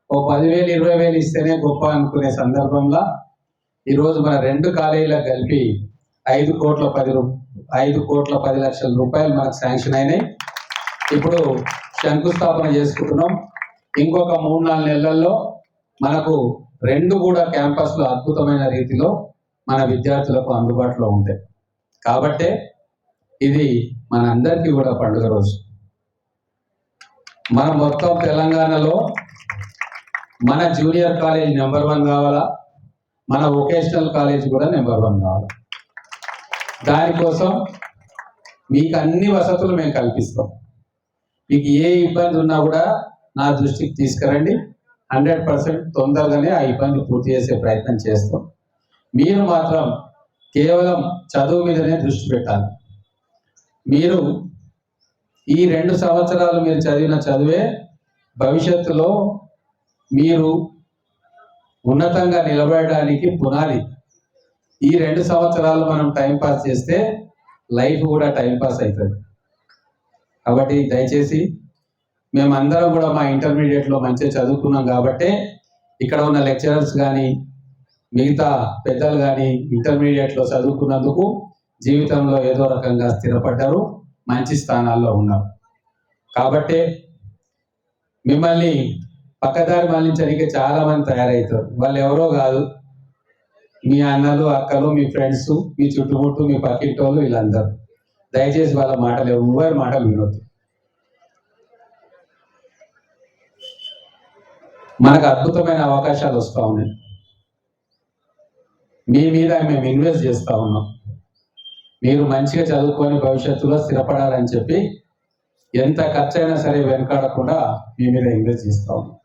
ఓ 10,000 20,000 ఇస్తేనే గొప్ప అనుకునే సందర్భంలో ఈరోజు మన 2 కాలేజీలకు కలిపి 5,10,00,000 రూపాయలు మనకు శాంక్షన్ అయినాయి. ఇప్పుడు శంకుస్థాపన చేసుకుంటున్నాం. ఇంకొక 3-4 నెలల్లో మనకు 2 కూడా క్యాంపస్లో అద్భుతమైన రీతిలో మన విద్యార్థులకు అందుబాటులో ఉంటాయి. కాబట్టే ఇది మనందరికీ కూడా పండుగ రోజు. మన మొత్తం తెలంగాణలో మన జూనియర్ కాలేజ్ నెంబర్ 1 కావాలా, మన వొకేషనల్ కాలేజ్ కూడా నెంబర్ 1 కావాలి. దానికోసం మీకు అన్ని వసతులు మేము కల్పిస్తాం. మీకు ఏ ఇబ్బంది ఉన్నా కూడా నా దృష్టికి తీసుకురండి. 100% తొందరగానే ఆ ఇబ్బంది పూర్తి చేసే ప్రయత్నం చేస్తాం. మీరు మాత్రం కేవలం చదువు మీదనే దృష్టి పెట్టాలి. మీరు ఈ 2 సంవత్సరాలు మీరు చదివిన చదువే భవిష్యత్తులో మీరు ఉన్నతంగా నిలబడడానికి పునాది. ఈ 2 సంవత్సరాలు మనం టైంపాస్ చేస్తే లైఫ్ కూడా టైంపాస్ అవుతుంది. కాబట్టి దయచేసి మేమందరం కూడా మా ఇంటర్మీడియట్లో మంచిగా చదువుకున్నాం కాబట్టి ఇక్కడ ఉన్న లెక్చరర్స్ కానీ మిగతా పెద్దలు కానీ ఇంటర్మీడియట్లో చదువుకున్నందుకు జీవితంలో ఏదో రకంగా స్థిరపడ్డారు, మంచి స్థానాల్లో ఉన్నారు. కాబట్టి మిమ్మల్ని పక్కదారి మళ్ళించడానికి చాలా మంది తయారవుతారు. వాళ్ళు ఎవరో కాదు, మీ అన్నలు అక్కలు, మీ ఫ్రెండ్స్, మీ చుట్టుముట్టు, మీ పక్కింటి వాళ్ళు, వీళ్ళందరూ. దయచేసి వాళ్ళ మాటలు ఎవరి మాటలు వినొద్దు. మనకు అద్భుతమైన అవకాశాలు వస్తూ ఉన్నాయి. మీ మీద మేము ఇన్వెస్ట్ చేస్తూ ఉన్నాం. మీరు మంచిగా చదువుకొని భవిష్యత్తులో స్థిరపడాలని చెప్పి ఎంత ఖర్చైనా సరే వెనకాడకుండా మీ మీద ఇన్వెస్ట్ చేస్తూ ఉన్నాం.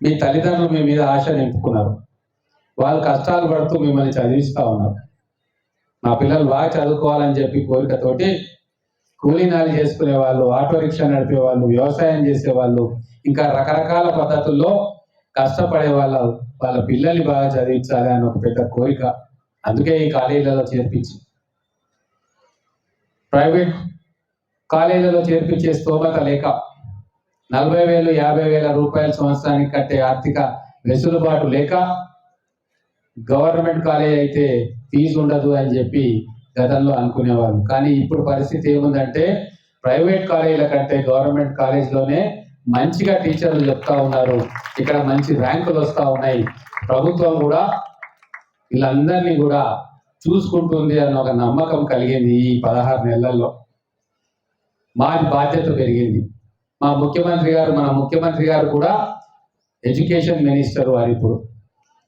మీ తల్లిదండ్రులు మీ మీద ఆశ నింపుకున్నారు. వాళ్ళు కష్టాలు పడుతూ మిమ్మల్ని చదివిస్తూ ఉన్నారు. మా పిల్లలు బాగా చదువుకోవాలని చెప్పి కోరికతోటి కూలీనాలు చేసుకునే వాళ్ళు, ఆటో రిక్షా నడిపే వాళ్ళు, వ్యవసాయం చేసే వాళ్ళు, ఇంకా రకరకాల పద్ధతుల్లో కష్టపడే వాళ్ళ పిల్లల్ని బాగా చదివించాలి అని ఒక పెద్ద కోరిక. అందుకే ఈ కాలేజీలలో చేర్పించి, ప్రైవేట్ కాలేజీలలో చేర్పించే స్తోమత లేక 40,000 50,000 రూపాయలు సంవత్సరానికి కట్టే ఆర్థిక వెసులుబాటు లేక గవర్నమెంట్ కాలేజ్ అయితే ఫీజు ఉండదు అని చెప్పి గతంలో అనుకునేవాళ్ళు. కానీ ఇప్పుడు పరిస్థితి ఏముందంటే ప్రైవేట్ కాలేజీల కంటే గవర్నమెంట్ కాలేజ్లోనే మంచిగా టీచర్లు చెప్తా ఉన్నారు. ఇక్కడ మంచి ర్యాంకులు వస్తూ ఉన్నాయి. ప్రభుత్వం కూడా వీళ్ళందరినీ కూడా చూసుకుంటుంది అన్న ఒక నమ్మకం కలిగింది. ఈ 16 నెలల్లో మా బాధ్యత పెరిగింది. మన ముఖ్యమంత్రి గారు కూడా ఎడ్యుకేషన్ మినిస్టర్ వారు ఇప్పుడు.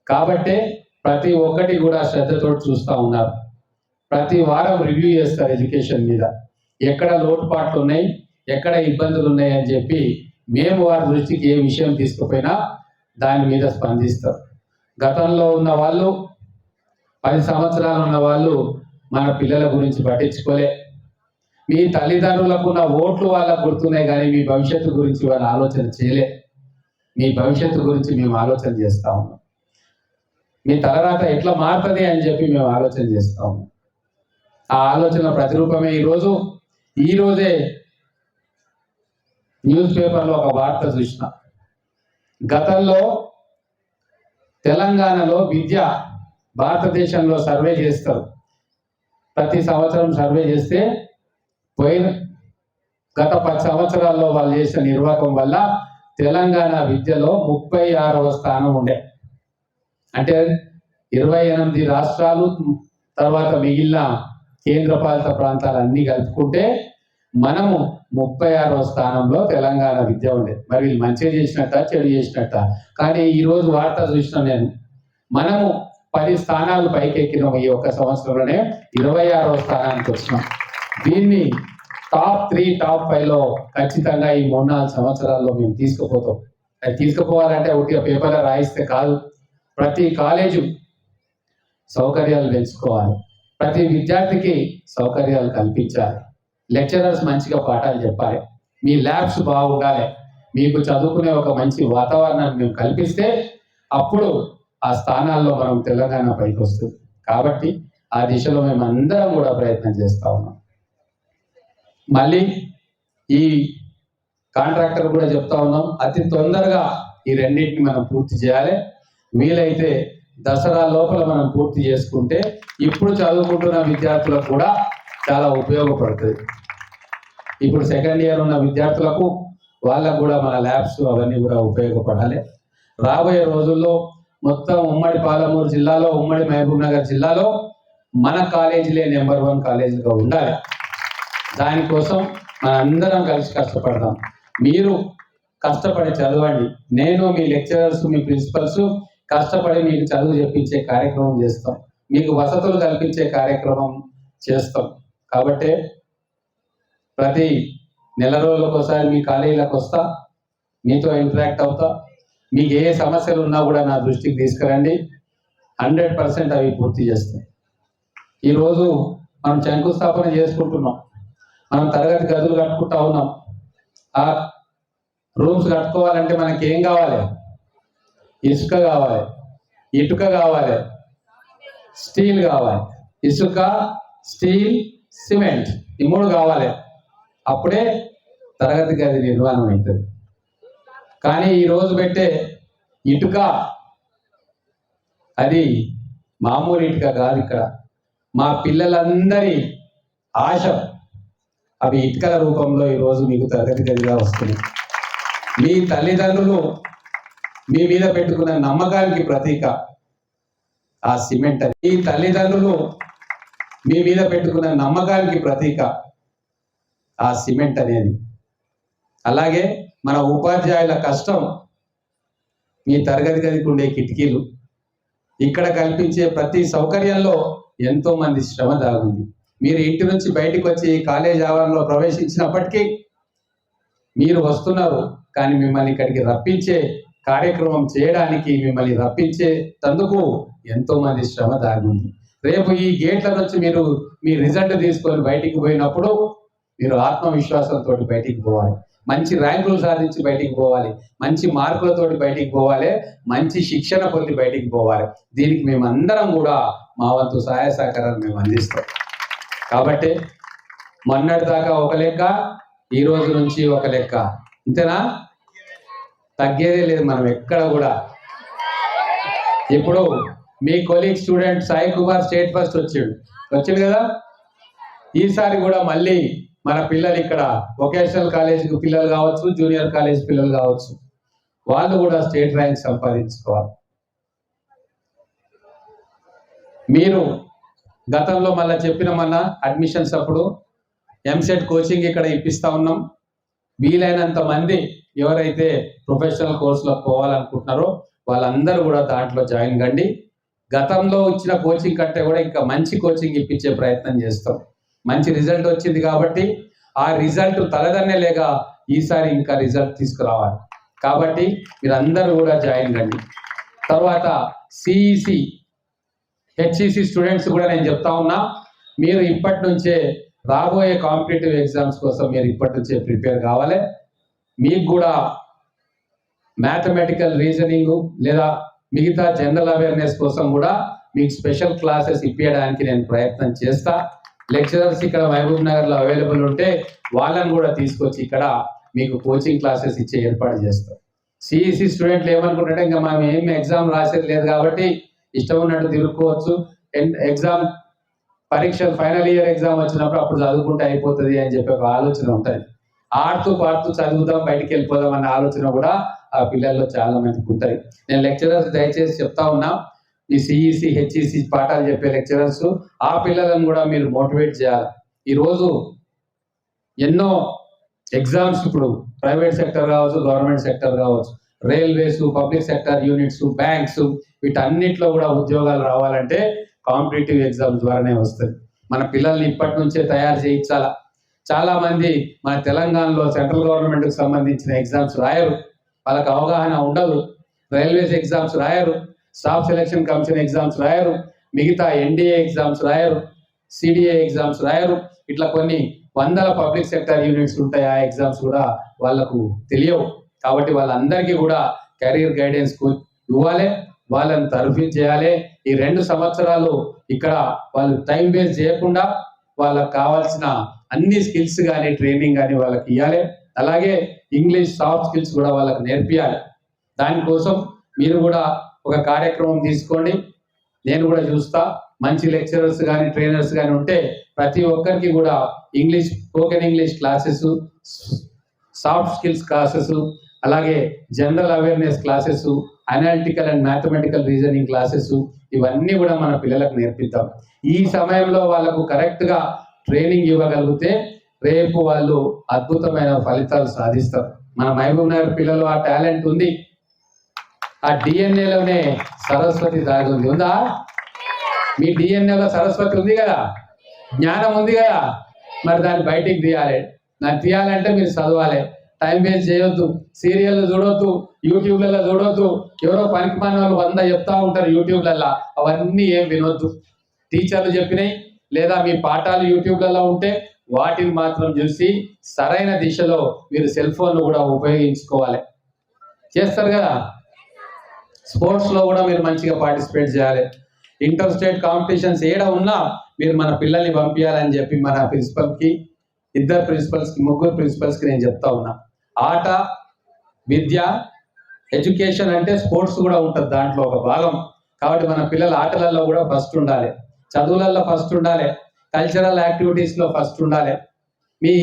కాబట్టే ప్రతి ఒక్కటి కూడా శ్రద్ధతో చూస్తూ ఉన్నారు. ప్రతి వారం రివ్యూ చేస్తారు ఎడ్యుకేషన్ మీద. ఎక్కడ లోటుపాట్లు ఉన్నాయి, ఎక్కడ ఇబ్బందులు ఉన్నాయి అని చెప్పి మేము వారి దృష్టికి ఏ విషయం తీసుకుపోయినా దాని మీద స్పందిస్తారు. గతంలో ఉన్న వాళ్ళు, 10 సంవత్సరాలు ఉన్న వాళ్ళు మన పిల్లల గురించి పట్టించుకోలే. మీ తల్లిదండ్రులకు ఉన్న ఓట్లు వాళ్ళకు గుర్తున్నాయి, కానీ మీ భవిష్యత్తు గురించి వాళ్ళు ఆలోచన చేయలే. మీ భవిష్యత్తు గురించి మేము ఆలోచన చేస్తా ఉన్నాం. మీ తలరాత ఎట్లా మారుతుంది అని చెప్పి మేము ఆలోచన చేస్తా ఉన్నాం. ఆ ఆలోచన ప్రతిరూపమే ఈరోజే న్యూస్ పేపర్లో ఒక వార్త చూసిన. గతంలో తెలంగాణలో విద్య భారతదేశంలో సర్వే చేస్తారు. ప్రతి సంవత్సరం సర్వే చేస్తే గత 10 సంవత్సరాల్లో వాళ్ళు చేసిన నిర్వాహకం వల్ల తెలంగాణ విద్యలో 36వ స్థానం ఉండే. అంటే 28 రాష్ట్రాలు తర్వాత మిగిలిన కేంద్రపాలిత ప్రాంతాలన్నీ కలుపుకుంటే మనము 36వ స్థానంలో తెలంగాణ విద్య ఉండే. మరి వీళ్ళు మంచిగా చేసినట్ట చెడు చేసినట్ట? కానీ ఈరోజు వార్త చూసిన నేను, మనము 10 స్థానాలు పైకి ఎక్కినాం. ఈ ఒక్క సంవత్సరంలోనే 26వ స్థానానికి వచ్చినాం. దీన్ని టాప్ 3 టాప్ 5లో ఖచ్చితంగా ఈ 3-4 సంవత్సరాల్లో మేము తీసుకుపోతాం. అది తీసుకుపోవాలంటే ఒకటి పేపర్లో రాయిస్తే కాదు. ప్రతి కాలేజు సౌకర్యాలు పెంచుకోవాలి, ప్రతి విద్యార్థికి సౌకర్యాలు కల్పించాలి, లెక్చరర్స్ మంచిగా పాఠాలు చెప్పాలి, మీ ల్యాబ్స్ బాగుండాలి, మీకు చదువుకునే ఒక మంచి వాతావరణాన్ని మేము కల్పిస్తే అప్పుడు ఆ స్థానాల్లో మనం తెలంగాణ పైకి వస్తుంది. కాబట్టి ఆ దిశలో మేము అందరం కూడా ప్రయత్నం చేస్తా ఉన్నాం. మళ్ళీ ఈ కాంట్రాక్టర్ కూడా చెప్తా ఉన్నాం, అతి తొందరగా ఈ రెండింటిని మనం పూర్తి చేయాలి. వీలైతే దసరా లోపల మనం పూర్తి చేసుకుంటే ఇప్పుడు చదువుకుంటున్న విద్యార్థులకు కూడా చాలా ఉపయోగపడుతుంది. ఇప్పుడు సెకండ్ ఇయర్ ఉన్న విద్యార్థులకు వాళ్ళకు కూడా మన ల్యాబ్స్ అవన్నీ కూడా ఉపయోగపడాలి. రాబోయే రోజుల్లో మొత్తం ఉమ్మడి పాలమూరు జిల్లాలో, ఉమ్మడి మహబూబ్ నగర్ జిల్లాలో మన కాలేజీలే నెంబర్ 1 కాలేజీగా ఉండాలి. దానికోసం మన అందరం కలిసి కష్టపడదాం. మీరు కష్టపడి చదవండి. నేను, మీ లెక్చరర్స్, మీ ప్రిన్సిపల్స్ కష్టపడి మీకు చదువు చెప్పించే కార్యక్రమం చేస్తాం. మీకు వసతులు కల్పించే కార్యక్రమం చేస్తాం. కాబట్టి ప్రతి నెల రోజులకు ఒకసారి మీ కాలేజీలకు వస్తా, మీతో ఇంటరాక్ట్ అవుతా. మీకు ఏ సమస్యలు ఉన్నా కూడా నా దృష్టికి తీసుకురండి. 100% అవి పూర్తి చేస్తాం. ఈరోజు మనం శంకుస్థాపన చేసుకుంటున్నాం. మనం తరగతి గదులు కట్టుకుంటా ఉన్నాం. ఆ రూమ్స్ కట్టుకోవాలంటే మనకి ఏం కావాలి? ఇసుక కావాలి, ఇటుక కావాలి, స్టీల్ కావాలి. ఇసుక, స్టీల్, సిమెంట్ ఈ 3 కావాలి. అప్పుడే తరగతి గది నిర్మాణం అవుతుంది. కానీ ఈరోజు పెట్టే ఇటుక అది మామూలు ఇటుక కాదు. ఇక్కడ మా పిల్లలందరి ఆశ అవి ఇటుకల రూపంలో ఈరోజు మీకు తరగతి గదిగా వస్తుంది. మీ తల్లిదండ్రులు మీ మీద పెట్టుకున్న నమ్మకానికి ప్రతీక ఆ సిమెంట్. మీ తల్లిదండ్రులు మీ మీద పెట్టుకున్న నమ్మకానికి ప్రతీక ఆ సిమెంట్ అనేది. అలాగే మన ఉపాధ్యాయుల కష్టం మీ తరగతి గదికి ఉండే కిటికీలు, ఇక్కడ కల్పించే ప్రతి సౌకర్యంలో ఎంతో మంది శ్రమ దాగుంది. మీరు ఇంటి నుంచి బయటకు వచ్చి కాలేజ్ ఆవరణలో ప్రవేశించినప్పటికీ మీరు వస్తున్నారు, కానీ మిమ్మల్ని ఇక్కడికి రప్పించే కార్యక్రమం చేయడానికి, మిమ్మల్ని రప్పించేందుకు ఎంతో మంది శ్రమ దాగుంది. రేపు ఈ గేట్ల నుంచి మీరు మీ రిజల్ట్ తీసుకొని బయటికి పోయినప్పుడు మీరు ఆత్మవిశ్వాసంతో బయటికి పోవాలి. మంచి ర్యాంకులు సాధించి బయటికి పోవాలి. మంచి మార్కులతోటి బయటికి పోవాలి. మంచి శిక్షణ పొంది బయటికి పోవాలి. దీనికి మేమందరం కూడా మా వంతు సహాయ సహకారాలు మేము అందిస్తాం. కాబట్టి మొన్నటి దాకా ఒక లెక్క, ఈ రోజు నుంచి ఒక లెక్క. అంతేనా? తగ్గేదే లేదు మనం ఎక్కడ కూడా. ఇప్పుడు మీ colleague student Sai Kumar state first వచ్చిండు కదా. ఈసారి కూడా మళ్ళీ మన పిల్లలు ఇక్కడ వొకేషనల్ కాలేజీకి పిల్లలు కావచ్చు, జూనియర్ కాలేజ్ పిల్లలు కావచ్చు, వాళ్ళు కూడా స్టేట్ ర్యాంక్ సంపాదించుకోవాలి. మీరు గతంలో మళ్ళీ చెప్పిన మన అడ్మిషన్స్ అప్పుడు ఎంసెట్ కోచింగ్ ఇక్కడ ఇప్పిస్తా ఉన్నాం. వీలైనంత మంది ఎవరైతే ప్రొఫెషనల్ కోర్సులో పోవాలనుకుంటున్నారో వాళ్ళందరూ కూడా దాంట్లో జాయిన్ కండి. గతంలో ఇచ్చిన కోచింగ్ కంటే కూడా ఇంకా మంచి కోచింగ్ ఇప్పించే ప్రయత్నం చేస్తాం. మంచి రిజల్ట్ వచ్చింది కాబట్టి ఆ రిజల్ట్ తలదన్నే ఈసారి ఇంకా రిజల్ట్ తీసుకురావాలి. కాబట్టి మీరందరూ కూడా జాయిన్ కండి. తర్వాత సిఈసి, హెచ్ఈసి స్టూడెంట్స్ కూడా నేను చెప్తా ఉన్నా, మీరు ఇప్పటి నుంచే రాబోయే కాంపిటేటివ్ ఎగ్జామ్స్ కోసం మీరు ఇప్పటి నుంచే ప్రిపేర్ కావాలి. మీకు కూడా మ్యాథమెటికల్ రీజనింగ్ లేదా మిగతా జనరల్ అవేర్నెస్ కోసం కూడా మీకు స్పెషల్ క్లాసెస్ ఇప్పించడానికి నేను ప్రయత్నం చేస్తా. లెక్చరర్స్ ఇక్కడ మహబూబ్ నగర్లో అవైలబుల్ ఉంటే వాళ్ళని కూడా తీసుకొచ్చి ఇక్కడ మీకు కోచింగ్ క్లాసెస్ ఇచ్చే ఏర్పాటు చేస్తాం. సిఈసి స్టూడెంట్లు ఏమనుకుంటే ఇంకా మనం ఏం ఎగ్జామ్ రాసేది లేదు కాబట్టి ఇష్టం ఉన్నట్టు తిరుక్కోవచ్చు. ఎగ్జామ్ పరీక్షలు ఫైనల్ ఇయర్ ఎగ్జామ్ వచ్చినప్పుడు అప్పుడు చదువుకుంటే అయిపోతుంది అని చెప్పి ఒక ఆలోచన ఉంటుంది. ఆడుతూ పాడుతూ చదువుదాం, బయటికి వెళ్ళిపోదాం అన్న ఆలోచన కూడా ఆ పిల్లల్లో చాలా మందికి ఉంటాయి. నేను లెక్చరర్స్ దయచేసి చెప్తా ఉన్నా, ఈ సిఈసి, హెచ్ఈసి పాఠాలు చెప్పే లెక్చరర్స్ ఆ పిల్లలను కూడా మీరు మోటివేట్ చేయాలి. ఈరోజు ఎన్నో ఎగ్జామ్స్ ఇప్పుడు ప్రైవేట్ సెక్టర్ కావచ్చు, గవర్నమెంట్ సెక్టర్ కావచ్చు, railways, public sector units, banks, వీటన్నిటిలో కూడా ఉద్యోగాలు రావాలంటే కాంపిటేటివ్ ఎగ్జామ్స్ ద్వారానే వస్తుంది. మన పిల్లల్ని ఇప్పటి నుంచే తయారు చేయించాలా. చాలా మంది మన తెలంగాణలో సెంట్రల్ గవర్నమెంట్కి సంబంధించిన ఎగ్జామ్స్ రాయరు, వాళ్ళకి అవగాహన ఉండదు. రైల్వేస్ ఎగ్జామ్స్ రాయరు, స్టాఫ్ సెలక్షన్ కమిషన్ ఎగ్జామ్స్ రాయరు, మిగతా ఎన్డీఏ ఎగ్జామ్స్ రాయరు, సిడిఏ ఎగ్జామ్స్ రాయరు. ఇట్లా కొన్ని వందల పబ్లిక్ సెక్టర్ యూనిట్స్ ఉంటాయి. ఆ ఎగ్జామ్స్ కూడా వాళ్ళకు తెలియవు. కాబట్టి వాళ్ళందరికీ కూడా కెరీర్ గైడెన్స్ ఇవ్వాలి, వాళ్ళని తరఫీ చేయాలి. ఈ 2 సంవత్సరాలు ఇక్కడ వాళ్ళు టైం వేస్ట్ చేయకుండా వాళ్ళకి కావాల్సిన అన్ని స్కిల్స్ కానీ ట్రైనింగ్ కానీ వాళ్ళకి ఇవ్వాలి. అలాగే ఇంగ్లీష్ సాఫ్ట్ స్కిల్స్ కూడా వాళ్ళకి నేర్పియాలి. దానికోసం మీరు కూడా ఒక కార్యక్రమం తీసుకోండి. నేను కూడా చూస్తా, మంచి లెక్చరర్స్ కానీ ట్రైనర్స్ కానీ ఉంటే ప్రతి ఒక్కరికి కూడా English, spoken English classes, soft skills classes, అలాగే general awareness classes, analytical and mathematical reasoning classes, ఇవన్నీ కూడా మన పిల్లలకు నేర్పిద్దాం. ఈ సమయంలో వాళ్ళకు కరెక్ట్గా ట్రైనింగ్ ఇవ్వగలిగితే రేపు వాళ్ళు అద్భుతమైన ఫలితాలు సాధిస్తారు. మన మహబూబ్ నగర్ పిల్లలు ఆ టాలెంట్ ఉంది, ఆ డిఎన్ఏలోనే సరస్వతి దాగి ఉంది. ఉందా? మీ డిఎన్ఏలో సరస్వతి ఉంది కదా, జ్ఞానం ఉంది కదా, మరి దాన్ని బయటికి తీయాలి. దాన్ని తీయాలంటే మీరు చదవాలి, టైం వేస్ట్ చేయొద్దు, సీరియల్ చూడొద్దు, యూట్యూబ్లలో చూడొద్దు. ఎవరో పనికి మన వాళ్ళు 100 చెప్తా ఉంటారు యూట్యూబ్లలో, అవన్నీ ఏం వినొద్దు. టీచర్లు చెప్పినాయి లేదా మీ పాఠాలు యూట్యూబ్లలో ఉంటే వాటిని మాత్రం చూసి సరైన దిశలో మీరు సెల్ ఫోన్ కూడా ఉపయోగించుకోవాలి. చేస్తారు కదా. స్పోర్ట్స్లో కూడా మీరు మంచిగా పార్టిసిపేట్ చేయాలి. ఇంటర్ స్టేట్ కాంపిటీషన్స్ ఏడ ఉన్నా మీరు మన పిల్లల్ని పంపించాలని చెప్పి మన ప్రిన్సిపల్కి, 2 ప్రిన్సిపల్స్కి, 3 ప్రిన్సిపల్స్కి నేను చెప్తా ఉన్నా. ఆట, విద్య, ఎడ్యుకేషన్ అంటే స్పోర్ట్స్ కూడా ఉంటుంది దాంట్లో ఒక భాగం. కాబట్టి మన పిల్లల ఆటలలో కూడా ఫస్ట్ ఉండాలి, చదువులలో ఫస్ట్ ఉండాలి, కల్చరల్ యాక్టివిటీస్లో ఫస్ట్ ఉండాలి. మీ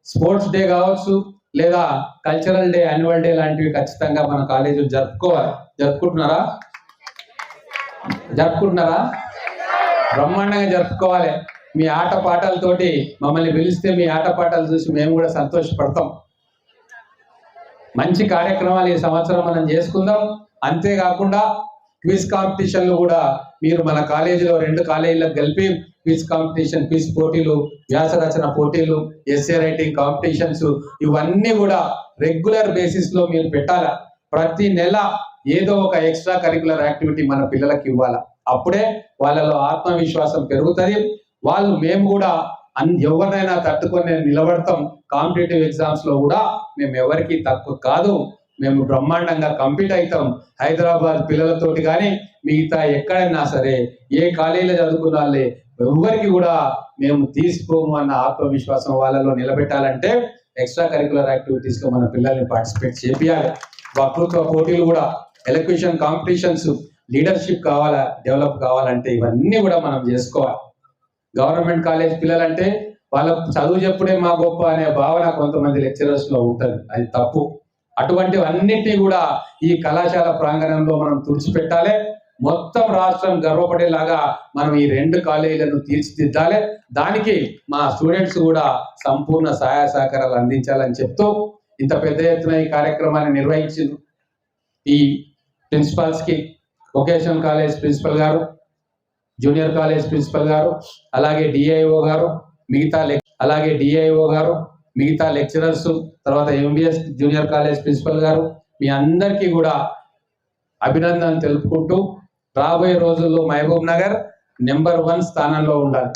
స్పోర్ట్స్ డే కావచ్చు లేదా కల్చరల్ డే, యాన్యువల్ డే లాంటివి ఖచ్చితంగా మన కాలేజీలు జరుపుకోవాలి. జరుపుకుంటున్నారా? బ్రహ్మాండంగా జరుపుకోవాలి. మీ ఆట పాటలతోటి మమ్మల్ని పిలిస్తే మీ ఆట పాటలు చూసి మేము కూడా సంతోషపడతాం. మంచి కార్యక్రమాలు ఈ సంవత్సరం మనం చేసుకుందాం. అంతేకాకుండా క్విజ్ కాంపిటీషన్లు కూడా మీరు మన కాలేజీలో 2 కాలేజీలకు కలిపి క్విజ్ కాంపిటీషన్, క్విజ్ పోటీలు, వ్యాస రచన పోటీలు, ఎస్ఏ రైటింగ్ కాంపిటీషన్స్, ఇవన్నీ కూడా రెగ్యులర్ బేసిస్లో మీరు పెట్టాలా. ప్రతి నెల ఏదో ఒక ఎక్స్ట్రా కరికులర్ యాక్టివిటీ మన పిల్లలకు ఇవ్వాలా. అప్పుడే వాళ్ళలో ఆత్మవిశ్వాసం పెరుగుతుంది. మేము కూడా ఎవరినైనా తట్టుకొని నిలబడతాం. కాంపిటేటివ్ ఎగ్జామ్స్లో కూడా మేము ఎవరికి తక్కువ కాదు, మేము బ్రహ్మాండంగా కంపీట్ అవుతాం. హైదరాబాద్ పిల్లలతోటి కానీ మిగతా ఎక్కడైనా సరే ఏ కాలేజీలో చదువుకున్న వాళ్ళే ఎవరికి కూడా మేము తీసుకోము అన్న ఆత్మవిశ్వాసం వాళ్ళలో నిలబెట్టాలంటే ఎక్స్ట్రా కరికులర్ యాక్టివిటీస్లో మన పిల్లల్ని పార్టిసిపేట్ చేయాలి. వక్తృత్వ పోటీలు కూడా, ఎలక్యూషన్ కాంపిటీషన్స్, లీడర్షిప్ కావాలా, డెవలప్ కావాలంటే ఇవన్నీ కూడా మనం చేసుకోవాలి. గవర్నమెంట్ కాలేజ్ పిల్లలంటే వాళ్ళ చదువు చెప్పుడే మా గొప్ప అనే భావన కొంతమంది లెక్చరర్స్లో ఉంటుంది, అది తప్పు. అటువంటివన్నిటినీ కూడా ఈ కళాశాల ప్రాంగణంలో మనం తుడిచిపెట్టాలి. మొత్తం రాష్ట్రం గర్వపడేలాగా మనం ఈ 2 కాలేజీలను తీర్చిదిద్దాలి. దానికి మా స్టూడెంట్స్ కూడా సంపూర్ణ సహాయ సహకారాలు అందించాలని చెప్తూ ఇంత పెద్ద ఎత్తున ఈ కార్యక్రమాన్ని నిర్వహించారు ఈ ప్రిన్సిపాల్స్కి, వొకేషనల్ కాలేజ్ ప్రిన్సిపల్ గారు, జూనియర్ కాలేజ్ ప్రిన్సిపల్ గారు, అలాగే డిఐఓ గారు, మిగతా లెక్చరర్స్, తర్వాత ఎంబీఎస్ జూనియర్ కాలేజ్ ప్రిన్సిపల్ గారు, మీ అందరికీ కూడా అభినందనలు తెలుపుకుంటూ రాబోయే రోజుల్లో మహబూబ్ నగర్ నెంబర్ 1 స్థానంలో ఉండాలి.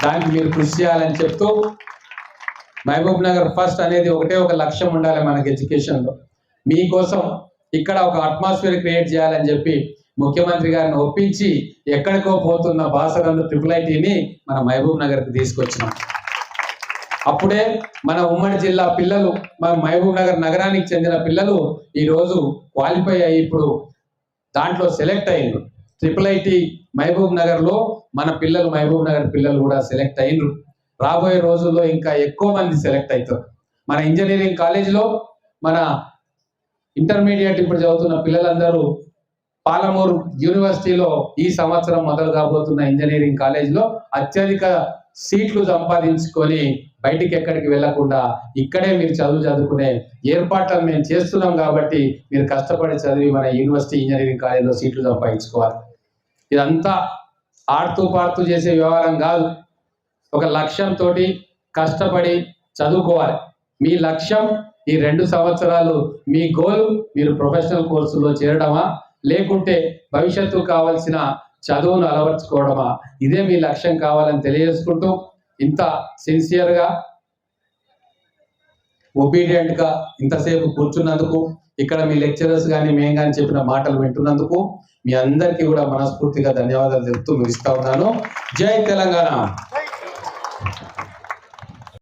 దానికి మీరు కృషి చేయాలని చెప్తూ, మహబూబ్ నగర్ ఫస్ట్ అనేది ఒక లక్ష్యం ఉండాలి మనకి ఎడ్యుకేషన్లో. మీకోసం ఇక్కడ ఒక అట్మాస్ఫియర్ క్రియేట్ చేయాలని చెప్పి ముఖ్యమంత్రి గారిని ఒప్పించి ఎక్కడికో పోతున్న బాసరంలో IIITని మన మహబూబ్ నగర్కి తీసుకొచ్చినాం. అప్పుడే మన ఉమ్మడి జిల్లా పిల్లలు, మన మహబూబ్ నగర్ నగరానికి చెందిన పిల్లలు ఈరోజు క్వాలిఫై అయ్యి ఇప్పుడు దాంట్లో సెలెక్ట్ అయ్యిండ్రు. IIIT మహబూబ్ నగర్లో మన పిల్లలు, మహబూబ్ నగర్ పిల్లలు కూడా సెలెక్ట్ అయ్యిండ్రు. రాబోయే రోజుల్లో ఇంకా ఎక్కువ మంది సెలెక్ట్ అవుతారు. మన ఇంజనీరింగ్ కాలేజీలో, మన ఇంటర్మీడియట్ ఇప్పుడు చదువుతున్న పిల్లలందరూ పాలమూరు యూనివర్సిటీలో ఈ సంవత్సరం మొదలు కాబోతున్న ఇంజనీరింగ్ కాలేజీలో అత్యధిక సీట్లు సంపాదించుకొని బయటికి ఎక్కడికి వెళ్లకుండా ఇక్కడే మీరు చదువుకునే ఏర్పాట్లను మేము చేస్తున్నాం. కాబట్టి మీరు కష్టపడి చదివి మన యూనివర్సిటీ ఇంజనీరింగ్ కాలేజీలో సీట్లు సంపాదించుకోవాలి. ఇదంతా ఆడుతూ పాడుతూ చేసే వ్యవహారం కాదు. ఒక లక్ష్యంతో కష్టపడి చదువుకోవాలి. మీ లక్ష్యం ఈ 2 సంవత్సరాలు మీ గోల్ మీరు ప్రొఫెషనల్ కోర్సులో చేరడమా, లేకుంటే భవిష్యత్తు కావాల్సిన చదువును అలవర్చుకోవడమా, ఇదే మీ లక్ష్యం కావాలని తెలియజేసుకుంటూ, ఇంత సిన్సియర్గా, ఒబీడియంట్గా ఇంతసేపు కూర్చున్నందుకు, ఇక్కడ మీ లెక్చరర్స్ కానీ మేము కానీ చెప్పిన మాటలు వింటున్నందుకు మీ అందరికీ కూడా మనస్ఫూర్తిగా ధన్యవాదాలు చెప్తూ ముగిస్తా ఉన్నాను. జై తెలంగాణ.